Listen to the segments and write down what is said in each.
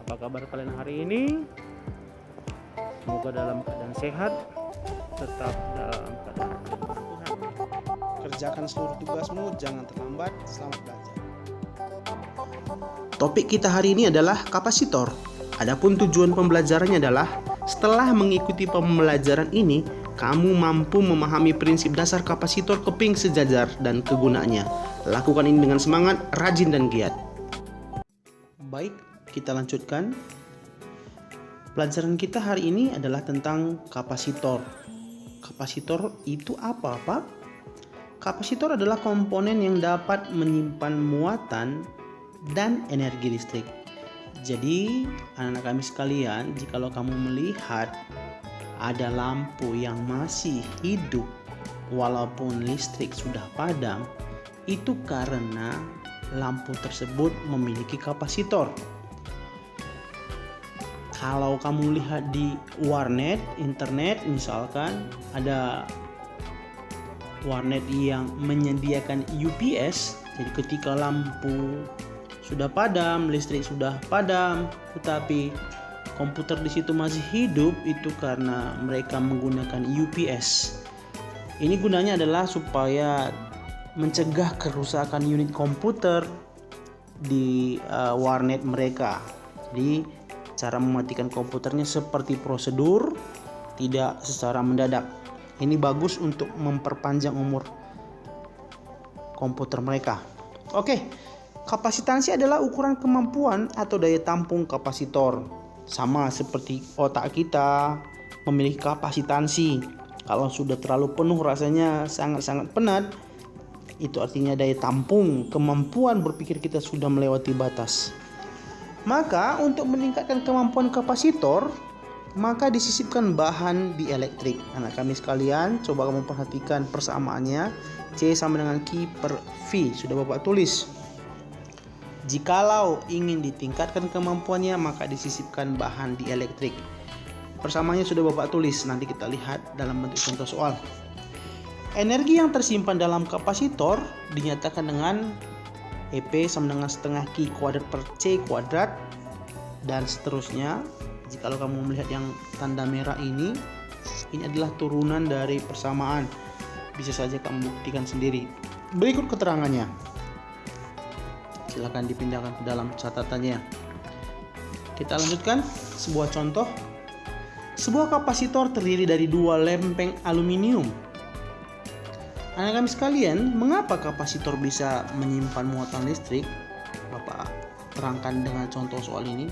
Apa kabar kalian hari ini? Semoga dalam keadaan sehat, tetap dalam keadaan Tuhan. Kerjakan seluruh tugasmu, jangan terlambat. Selamat belajar. Topik kita hari ini adalah kapasitor. Adapun tujuan pembelajarannya adalah setelah mengikuti pembelajaran ini, kamu mampu memahami prinsip dasar kapasitor keping sejajar dan kegunaannya. Lakukan ini dengan semangat, rajin dan giat. Baik, kita lanjutkan. Pelajaran kita hari ini adalah tentang kapasitor. Kapasitor itu apa, Pak? Kapasitor adalah komponen yang dapat menyimpan muatan dan energi listrik. Jadi, anak-anak kami sekalian, jikalau kamu melihat ada lampu yang masih hidup walaupun listrik sudah padam, itu karena lampu tersebut memiliki kapasitor. Kalau kamu lihat di warnet, internet misalkan, ada warnet yang menyediakan UPS. Jadi ketika lampu sudah padam, listrik sudah padam, tetapi komputer di situ masih hidup, itu karena mereka menggunakan UPS. Ini gunanya adalah supaya mencegah kerusakan unit komputer di warnet mereka. Jadi cara mematikan komputernya seperti prosedur, tidak secara mendadak. Ini bagus untuk memperpanjang umur komputer mereka. Oke, kapasitansi adalah ukuran kemampuan atau daya tampung kapasitor. Sama seperti otak kita memiliki kapasitansi. Kalau sudah terlalu penuh rasanya sangat-sangat penat, itu artinya daya tampung, kemampuan berpikir kita sudah melewati batas. Maka untuk meningkatkan kemampuan kapasitor, maka disisipkan bahan dielektrik. Anak kami sekalian, coba kamu perhatikan persamaannya. C sama dengan Q per V, sudah Bapak tulis. Jikalau ingin ditingkatkan kemampuannya, maka disisipkan bahan dielektrik. Persamaannya sudah Bapak tulis, nanti kita lihat dalam bentuk contoh soal. Energi yang tersimpan dalam kapasitor dinyatakan dengan EP sama dengan setengah Q kuadrat per C kuadrat, dan seterusnya. Jikalau kamu melihat yang tanda merah ini adalah turunan dari persamaan. Bisa saja kamu buktikan sendiri. Berikut keterangannya. Silakan dipindahkan ke dalam catatannya. Kita lanjutkan sebuah contoh. Sebuah kapasitor terdiri dari dua lempeng aluminium. Anak kami sekalian, mengapa kapasitor bisa menyimpan muatan listrik? Bapak terangkan dengan contoh soal ini.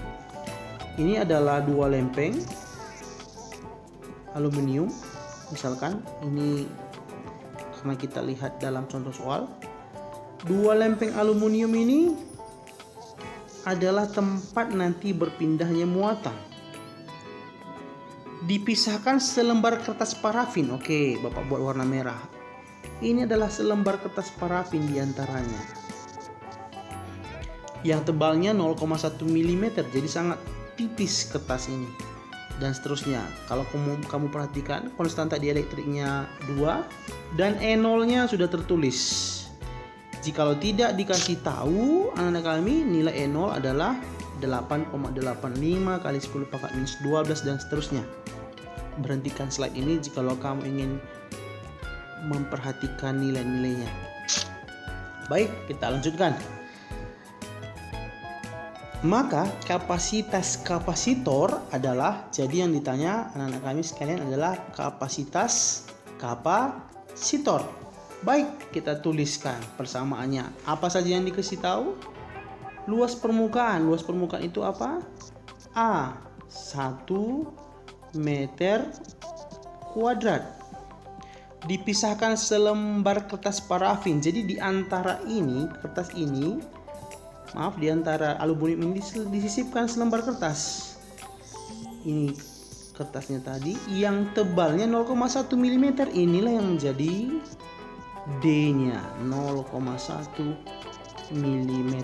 Ini adalah dua lempeng aluminium. Misalkan ini karena kita lihat dalam contoh soal, dua lempeng aluminium ini adalah tempat nanti berpindahnya muatan. Dipisahkan selembar kertas parafin. Oke, Bapak buat warna merah. Ini adalah selembar kertas parafin diantaranya, yang tebalnya 0,1 mm, jadi sangat tipis kertas ini. Dan seterusnya. Kalau kamu perhatikan, konstanta dielektriknya 2 dan E0-nya sudah tertulis. Jikalau tidak dikasih tahu anak-anak kami, nilai E0 adalah 8,85 kali 10 pangkat minus 12 dan seterusnya. Berhentikan slide ini jikalau kamu ingin memperhatikan nilai-nilainya. Baik, kita lanjutkan. Maka kapasitas kapasitor adalah, jadi yang ditanya anak-anak kami sekalian adalah kapasitas kapasitor. Baik, kita tuliskan persamaannya. Apa saja yang dikasih tahu? Luas permukaan. Luas permukaan itu apa? A 1 meter kuadrat. Dipisahkan selembar kertas parafin. Jadi di antara ini, kertas ini, di antara aluminium ini disisipkan selembar kertas. Ini kertasnya tadi yang tebalnya 0,1 mm. Inilah yang menjadi D-nya 0,1 mm.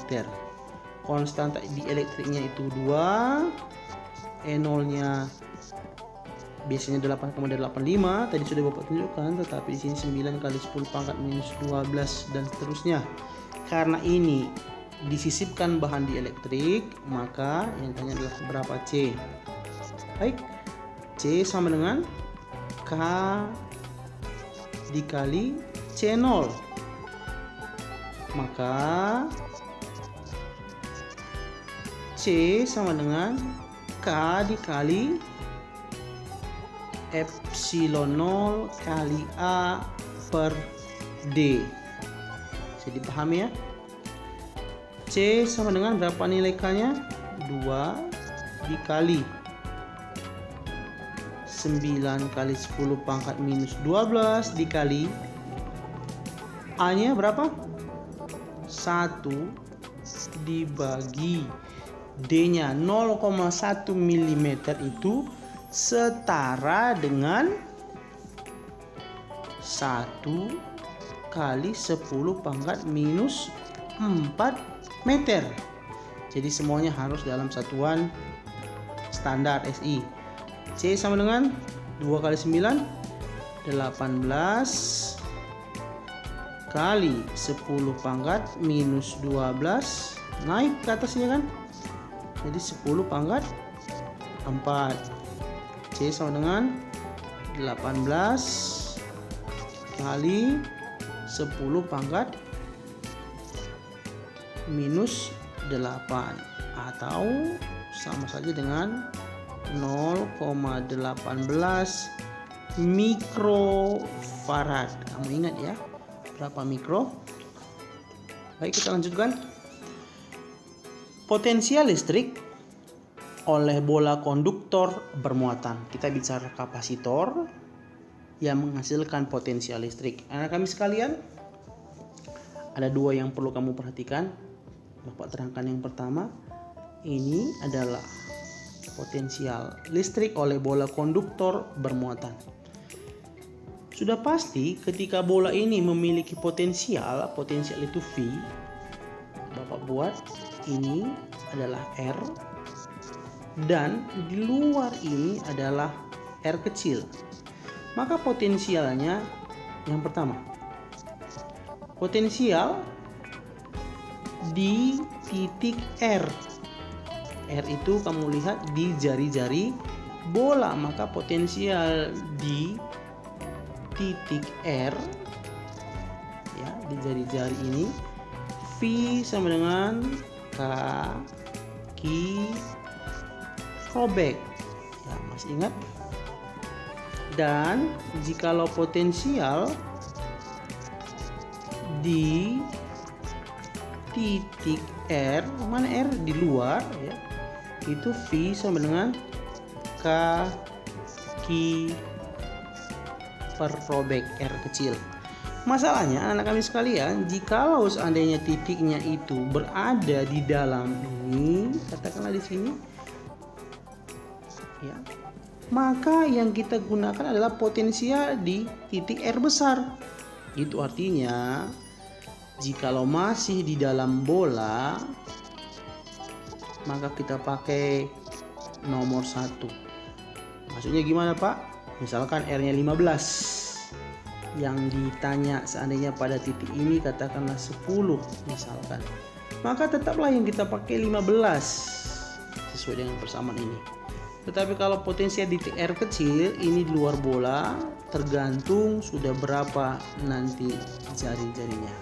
Konstanta dielektriknya itu 2. E0-nya biasanya 8,85, tadi sudah Bapak tunjukkan, tetapi di sini 9 kali 10 pangkat minus 12 dan seterusnya. Karena ini disisipkan bahan dielektrik, maka yang tanya adalah berapa C. Baik, C sama dengan K dikali C0. Maka C sama dengan K dikali epsilon 0 kali A per D. Bisa dipahami ya? C sama dengan berapa nilai K-nya? 2 dikali 9 kali 10 pangkat minus 12 dikali A-nya berapa? 1 dibagi D-nya 0,1 mm itu setara dengan 1 kali 10 pangkat minus 4 meter. Jadi semuanya harus dalam satuan standar SI. C sama dengan 2 kali 9 18 kali 10 pangkat minus 12 naik ke atasnya kan, jadi 10 pangkat 4. C sama dengan 18 kali 10 pangkat minus 8 atau sama saja dengan 0,18 mikrofarad. Kamu ingat ya berapa mikro? Baik, kita lanjutkan. Potensial listrik oleh bola konduktor bermuatan. Kita bicara kapasitor yang menghasilkan potensial listrik. Anak kami sekalian, ada dua yang perlu kamu perhatikan. Bapak terangkan yang pertama, ini adalah potensial listrik oleh bola konduktor bermuatan. Sudah pasti ketika bola ini memiliki potensial itu V. Bapak buat ini adalah R dan di luar ini adalah R kecil. Maka potensialnya yang pertama, potensial di titik R. R itu kamu lihat di jari-jari bola, maka potensial di titik R ya, di jari-jari ini V sama dengan kaki robek ya, masih ingat? Dan jikalau potensial di titik R, mana R di luar ya, itu V sama dengan kaki per robek R kecil. Masalahnya anak kami sekalian, jikalau seandainya titiknya itu berada di dalam ini, katakanlah di sini ya, maka yang kita gunakan adalah potensial di titik R besar. Itu artinya jikalau masih di dalam bola, maka kita pakai nomor 1. Maksudnya gimana Pak? Misalkan R-nya 15. Yang ditanya seandainya pada titik ini katakanlah 10 misalkan. Maka tetaplah yang kita pakai 15 sesuai dengan persamaan ini. Tetapi kalau potensial di titik R kecil ini di luar bola, tergantung sudah berapa nanti jari-jarinya.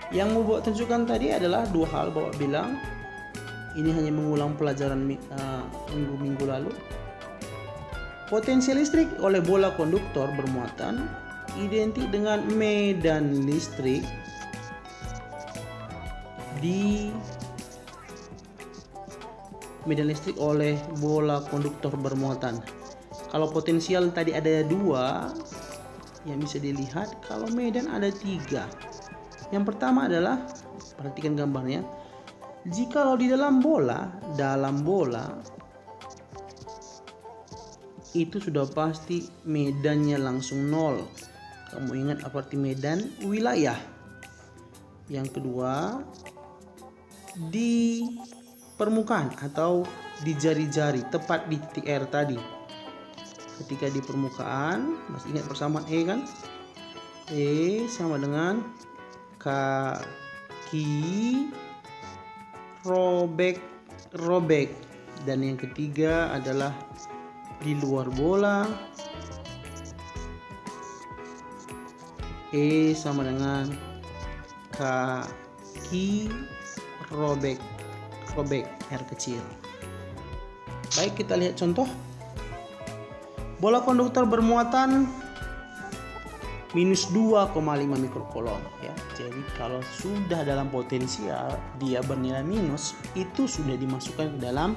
Yang mau Bapak tunjukkan tadi adalah dua hal. Bapak bilang ini hanya mengulang pelajaran minggu lalu. Potensial listrik oleh bola konduktor bermuatan identik dengan medan listrik oleh bola konduktor bermuatan. Kalau potensial tadi ada 2 yang bisa dilihat, kalau medan ada 3. Yang pertama adalah, perhatikan gambarnya, jikalau di dalam bola itu sudah pasti medannya langsung 0. Kamu ingat apa arti medan? Wilayah. Yang kedua, di permukaan atau di jari-jari, tepat di titik R tadi. Ketika di permukaan, masih ingat persamaan E kan? E sama dengan kaki kaki, robek. Dan yang ketiga adalah di luar bola. E sama dengan kaki, robek R kecil. Baik, kita lihat contoh. Bola konduktor bermuatan minus 2,5 mikrokulom ya. Jadi kalau sudah dalam potensial dia bernilai minus, itu sudah dimasukkan ke dalam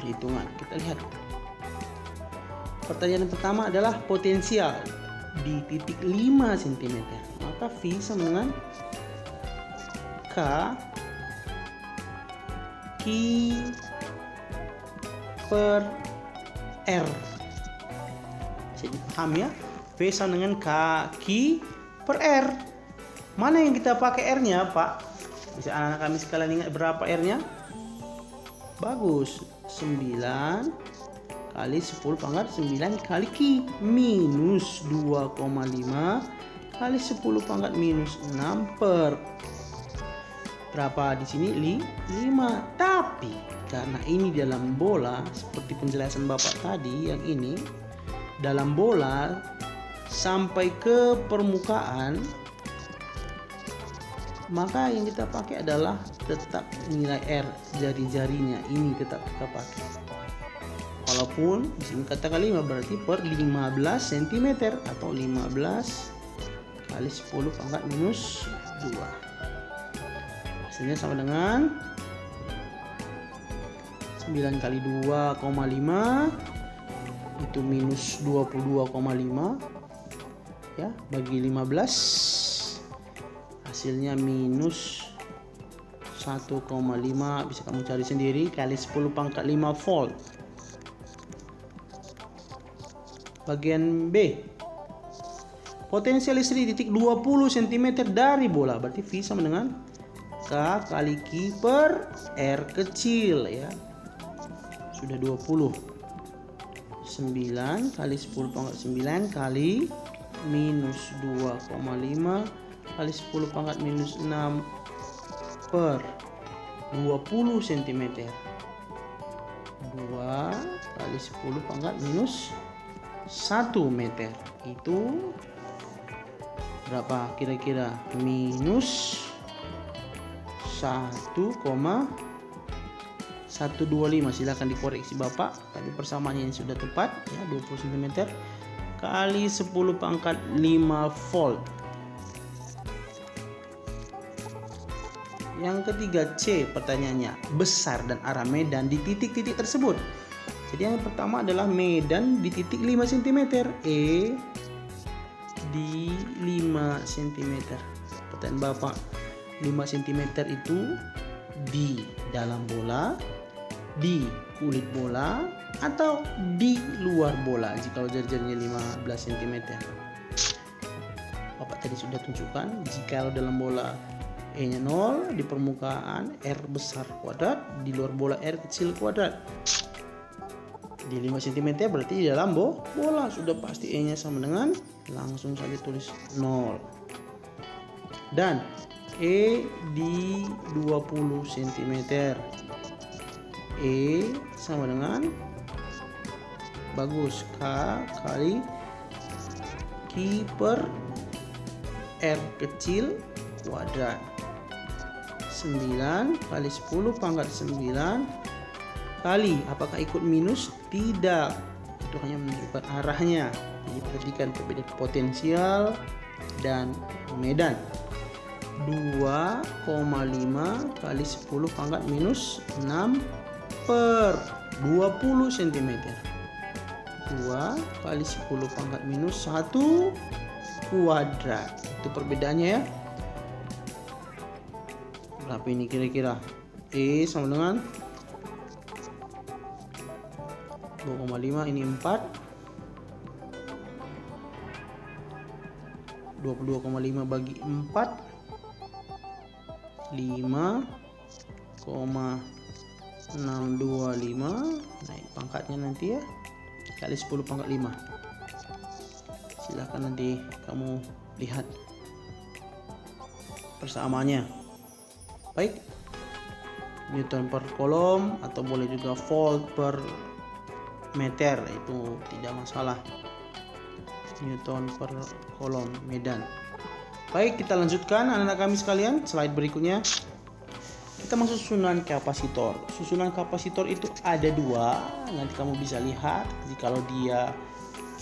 perhitungan. Kita lihat. Pertanyaan pertama adalah potensial di titik 5 cm. Maka V sama dengan K per R. Jadi paham ya? V sama dengan kaki per R. Mana yang kita pakai R-nya, Pak? Bisa anak-anak kami sekalian ingat berapa R-nya? Bagus. 9 kali 10 pangkat 9 kali Ki minus 2,5 kali 10 pangkat minus 6 per berapa di sini? 5. Tapi karena ini dalam bola, seperti penjelasan Bapak tadi yang ini, dalam bola sampai ke permukaan, maka yang kita pakai adalah tetap nilai R, jari-jarinya ini tetap kita pakai. Walaupun di sini katakan 5 berarti per 15 cm atau 15 kali 10 pangkat minus 2. Hasilnya sama dengan 9 kali 2,5 itu minus 22,5 ya, bagi 15 hasilnya minus 1,5, bisa kamu cari sendiri, kali 10 pangkat 5 volt. Bagian B, potensial listrik di titik 20 cm dari bola, berarti V sama dengan K kali Q per R kecil ya. Sudah 20. 9 kali 10 pangkat 9 kali minus 2,5 kali 10 pangkat minus 6 per 20 cm. 2 kali 10 pangkat minus 1 meter. Itu berapa kira-kira? Minus 1,125. Silahkan dikoreksi Bapak, tapi persamaannya yang sudah tepat ya, 20 cm kali 10 pangkat 5 volt. Yang ketiga C, pertanyaannya besar dan arah medan di titik-titik tersebut. Jadi yang pertama adalah medan di titik 5 cm, E di 5 cm. Pertanyaan Bapak, 5 cm itu di dalam bola, di kulit bola, atau di luar bola jika jari-jarinya 15 cm. Bapak tadi sudah tunjukkan, jika dalam bola E nya 0, di permukaan R besar kuadrat, di luar bola R kecil kuadrat. Di 5 cm berarti di dalam bola, sudah pasti E nya sama dengan, langsung saja tulis 0. Dan E di 20 cm, E sama dengan, bagus, K kali Q per R kecil kuadrat. 9 kali 10 pangkat 9 kali, apakah ikut minus? Tidak, itu hanya menunjukkan arahnya. Jadi perhatikan perbedaan potensial dan medan. 2,5 kali 10 pangkat minus 6 per 20 cm. 2 kali 10 pangkat minus 1 kuadrat. Itu perbedaannya ya. Berapa ini kira-kira? E sama dengan 2,5, ini 4. 22,5 bagi 4, 5,625. Naik pangkatnya nanti ya, kali 10 pangkat 5. Silahkan nanti kamu lihat persamaannya. Baik, Newton per kolom atau boleh juga volt per meter, itu tidak masalah. Newton per kolom medan. Baik, kita lanjutkan anak-anak kami sekalian. Slide berikutnya kita masuk susunan kapasitor. Susunan kapasitor itu ada dua, nanti kamu bisa lihat kalau dia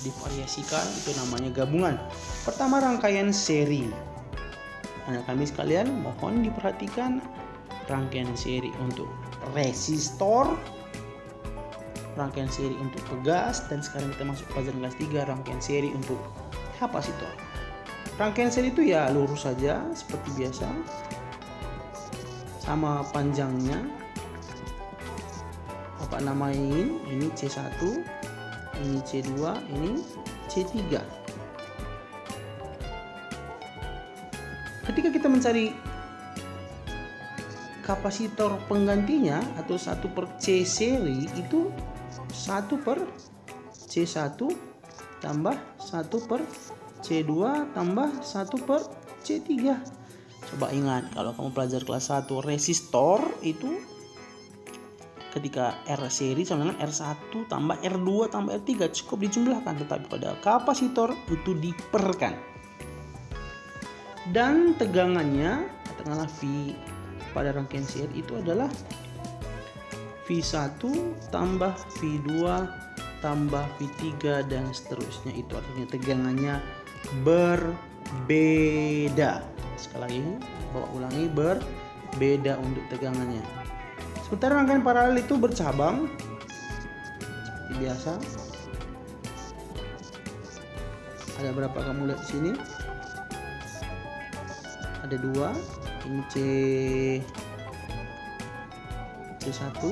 divariasikan itu namanya gabungan. Pertama, rangkaian seri. Anak kami sekalian mohon diperhatikan, rangkaian seri untuk resistor, rangkaian seri untuk pegas, dan sekarang kita masuk pelajaran kelas 3, rangkaian seri untuk kapasitor. Rangkaian seri itu ya lurus saja seperti biasa, sama panjangnya. Bapak namain ini C1, ini C2, ini C3. Ketika kita mencari kapasitor penggantinya atau 1 per C seri, itu 1 per C1 tambah 1 per C2 tambah 1 per C3. Coba ingat, kalau kamu pelajar kelas 1 resistor itu ketika R seri sama dengan R1 tambah R2 tambah R3 cukup dijumlahkan, tetapi pada kapasitor itu diperkan. Dan tegangannya, katakanlah V pada rangkaian seri itu adalah V1 tambah V2 tambah V3 dan seterusnya. Itu artinya tegangannya berbeda. Sekali lagi, bawa ulangi, berbeda untuk tegangannya. Sementara rangkaian paralel itu bercabang seperti biasa. Ada berapa kamu lihat di sini? Ada 2. Ini C1,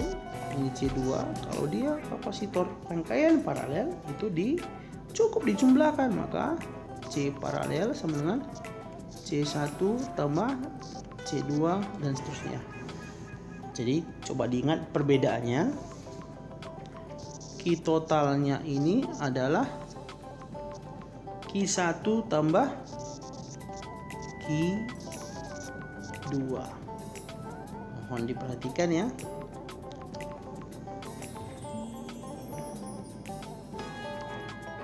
ini C2. Kalau dia kapasitor rangkaian paralel itu cukup dijumlahkan, maka C paralel sama dengan C1 tambah C2 dan seterusnya. Jadi coba diingat perbedaannya. Q totalnya ini adalah Q1 tambah Q2. Mohon diperhatikan ya.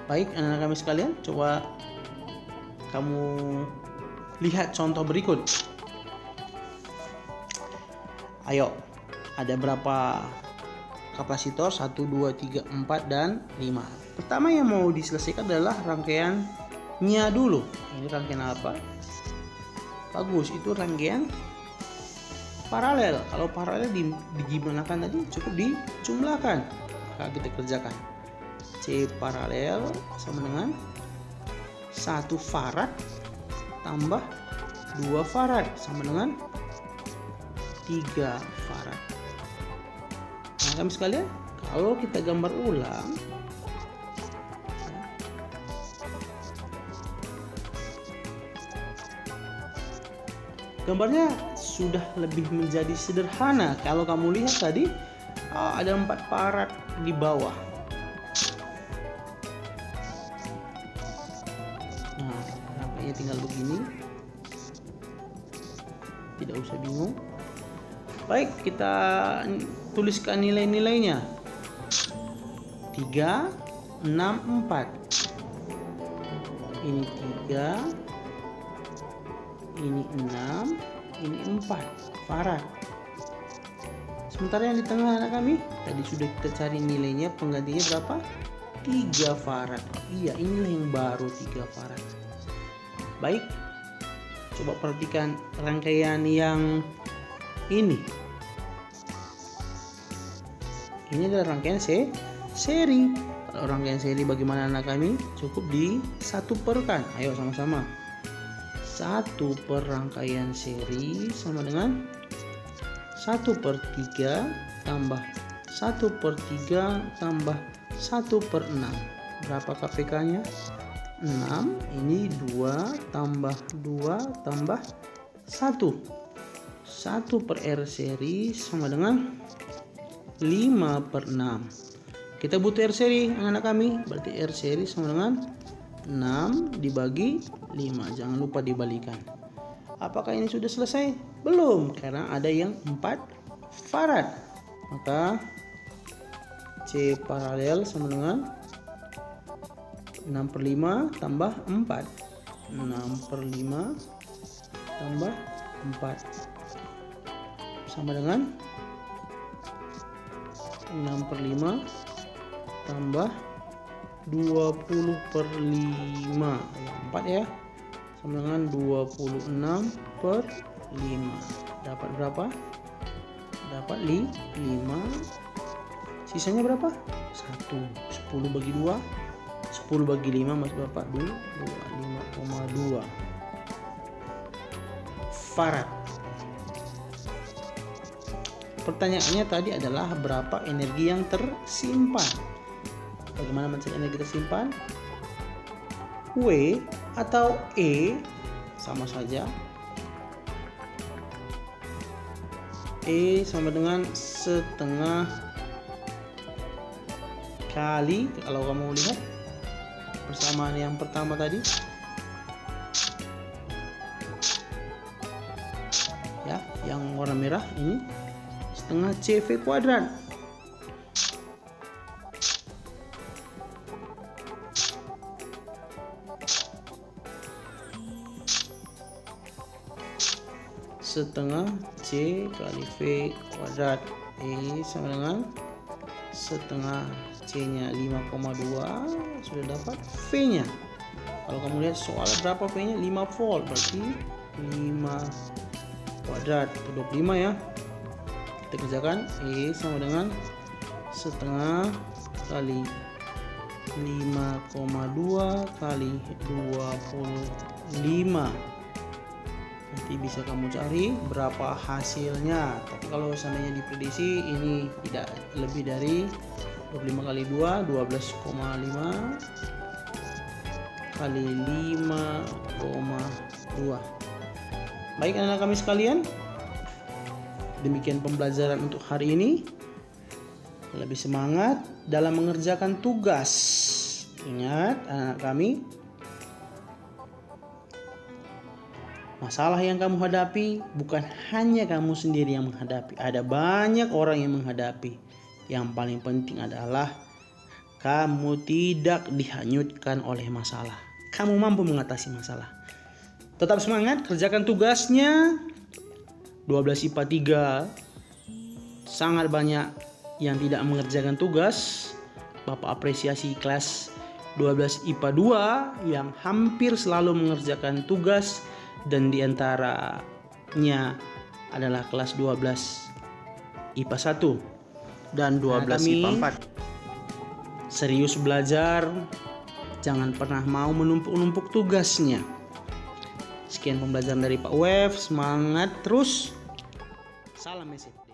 Baik, anak-anak kami sekalian, coba kamu lihat contoh berikut. Ayo, ada berapa kapasitor? 1, 2, 3, 4, dan 5. Pertama yang mau diselesaikan adalah rangkaiannya dulu. Ini rangkaian apa? Bagus, itu rangkaian paralel. Kalau paralel digimanakan tadi? Cukup dijumlahkan. Maka kita kerjakan. C paralel sama dengan 1 farad tambah 2 farad sama dengan 3 farad. Nah, kami sekalian, kalau kita gambar ulang, gambarnya sudah lebih menjadi sederhana. Kalau kamu lihat tadi ada 4 farad di bawah. Nah, rangkaiannya tinggal begini. Tidak usah bingung. Baik, kita tuliskan nilai-nilainya. 3, 6, 4. Ini 3, ini 6, ini 4 farad. Sementara yang di tengah anak kami, tadi sudah kita cari nilainya, penggantinya berapa? 3 farad. Iya, inilah yang baru 3 farad. Baik, coba perhatikan rangkaian yang ini. Ini adalah rangkaian seri. Kalau rangkaian seri bagaimana anak kami? Cukup di 1 perkan. Ayo sama-sama. 1 per rangkaian seri sama dengan 1 per 3 tambah 1 per 3 tambah 1 per 6. Berapa KPK nya? 6. Ini 2 tambah 2 tambah 1. 1 per R seri sama dengan 5 per 6. Kita butuh R seri anak-anak kami. Berarti R seri sama dengan 6 dibagi 5. Jangan lupa dibalikan. Apakah ini sudah selesai? Belum, karena ada yang 4 farad. Maka C paralel sama dengan 6/5 tambah 4. 6/5 tambah 4 sama dengan 6/5 tambah 20/5. 4 ya, sama dengan 26/5. Dapat berapa? Dapat 5. Sisanya berapa? 1. 10 bagi 2, 10 bagi 5 masuk berapa? 5,2 farad. Pertanyaannya tadi adalah berapa energi yang tersimpan. Bagaimana mencari energi tersimpan? W atau E sama saja. E sama dengan setengah kali, kalau kamu lihat persamaan yang pertama tadi ya, yang warna merah ini setengah CV kuadrat. Setengah C kali V kuadrat. E sama dengan setengah C nya 5,2. Sudah dapat V nya. Kalau kamu lihat soal berapa V nya? 5 volt, berarti 5 kuadrat 25 ya. Kita kerjakan. E sama dengan setengah kali 5,2 kali 25. Nanti bisa kamu cari berapa hasilnya. Tapi kalau seandainya diprediksi ini tidak lebih dari 25 kali 2, 12,5 kali 5,2. Baik anak-anak kami sekalian, demikian pembelajaran untuk hari ini. Lebih semangat dalam mengerjakan tugas. Ingat anak-anak kami, masalah yang kamu hadapi bukan hanya kamu sendiri yang menghadapi. Ada banyak orang yang menghadapi. Yang paling penting adalah kamu tidak dihanyutkan oleh masalah. Kamu mampu mengatasi masalah. Tetap semangat, kerjakan tugasnya. 12 IPA 3 sangat banyak yang tidak mengerjakan tugas. Bapak apresiasi kelas 12 IPA 2 yang hampir selalu mengerjakan tugas, dan diantaranya adalah kelas 12 IPA 1 dan 12 IPA 4. Serius belajar, jangan pernah mau menumpuk-numpuk tugasnya. Sekian pembelajaran dari Pak Wef, semangat terus. Salam mesin.